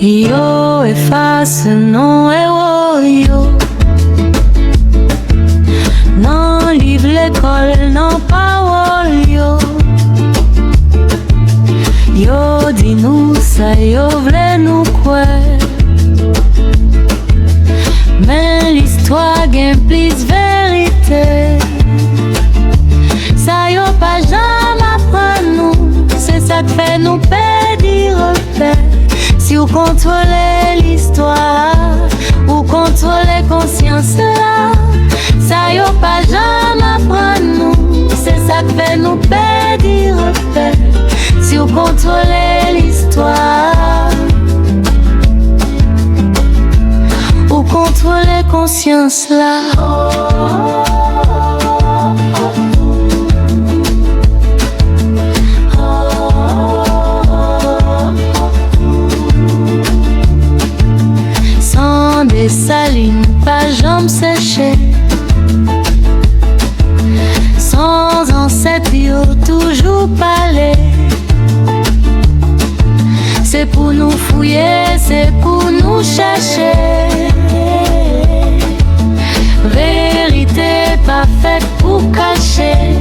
Yo efface non yo. Non livre l'école, non parole yo. Yo dis nous ça, yo vle nous quoi. Mais l'histoire gagne plus vérité. Ça yo pas jamais apprendre nous. C'est ça que fait nous perdre repère. Si vous contrôlez l'histoire, ou contrôlez conscience là, ça yo pas jamais apprendre nous. C'est ça que fait nous perdre repère. Si vous contrôlez l'histoire, ou contrôlez conscience là. Des salines, pas jambes séchées. Sans ancêtres, yo toujours parlé. C'est pour nous fouiller, c'est pour nous chercher. Vérité pas faite pour cacher.